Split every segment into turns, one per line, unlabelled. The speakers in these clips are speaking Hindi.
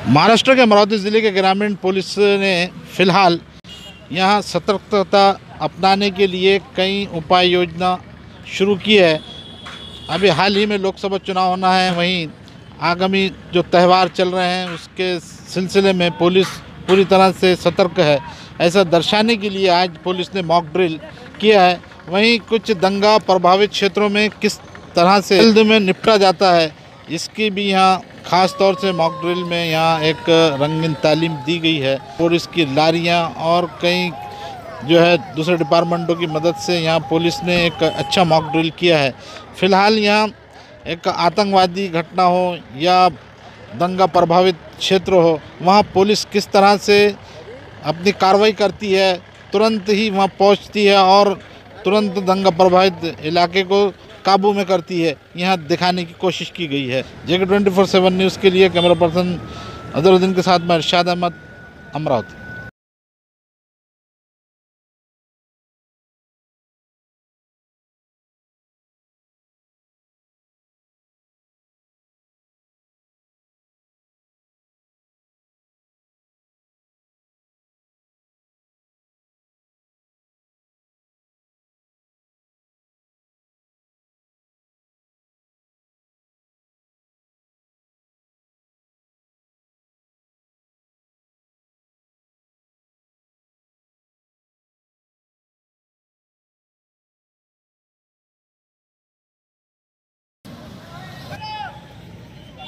महाराष्ट्र के अमरावती ज़िले के ग्रामीण पुलिस ने फिलहाल यहाँ सतर्कता अपनाने के लिए कई उपाय योजना शुरू की है। अभी हाल ही में लोकसभा चुनाव होना है, वहीं आगामी जो त्यौहार चल रहे हैं उसके सिलसिले में पुलिस पूरी तरह से सतर्क है। ऐसा दर्शाने के लिए आज पुलिस ने मॉक ड्रिल किया है। वहीं कुछ दंगा प्रभावित क्षेत्रों में किस तरह से जल्द में निपटा जाता है, इसकी भी यहाँ ख़ास तौर से मॉक ड्रिल में यहाँ एक रंगीन तालीम दी गई है। पुलिस की लारियाँ और कई जो है दूसरे डिपार्टमेंटों की मदद से यहाँ पुलिस ने एक अच्छा मॉक ड्रिल किया है। फ़िलहाल यहाँ एक आतंकवादी घटना हो या दंगा प्रभावित क्षेत्र हो, वहाँ पुलिस किस तरह से अपनी कार्रवाई करती है, तुरंत ही वहाँ पहुँचती है और तुरंत दंगा प्रभावित इलाके को काबू में करती है, यहाँ दिखाने की कोशिश की गई है। जेके 24/7 न्यूज़ के लिए कैमरा पर्सन अजहरुद्दीन के साथ मैं इरशाद अहमद, अमरावती।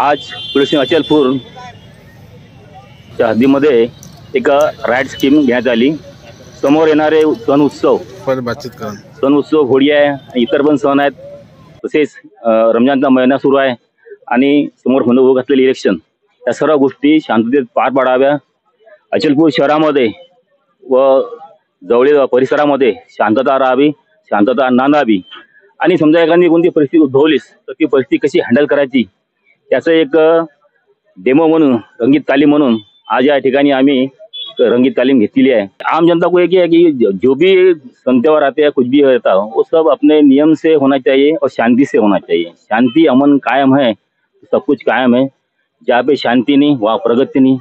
आज पोलिसांनी अचलपूरच्या हद्दीमध्ये एक राईड स्कीम घेण्यात आली। समोर येणारे सण उत्सव होळी आहे, इतर पण सण आहेत, तसेच रमजानचा महिना सुरू आहे आणि समोर होऊ घातलेले इलेक्शन, या सर्व गोष्टी शांततेत पार पाडाव्या। अचलपूर शहरामध्ये व जवळील परिसरामध्ये शांतता राहावी, शांतता नांदावी आणि समजा एखादी कोणती परिस्थिती उद्भवलीस तर ती परिस्थिती कशी हँडल करायची याचं एक डेमो म्हणून, रंगीत तालीम म्हणून आज या ठिकाणी आम्ही रंगीत तालीम घेतली है। आम जनता को एक है कि जो भी सन त्योहार आते हैं, कुछ भी रहता हो, वो सब अपने नियम से होना चाहिए और शांति से होना चाहिए। शांति अमन कायम है, सब कुछ कायम है। जहाँ पे शांति नहीं वहाँ प्रगति नहीं।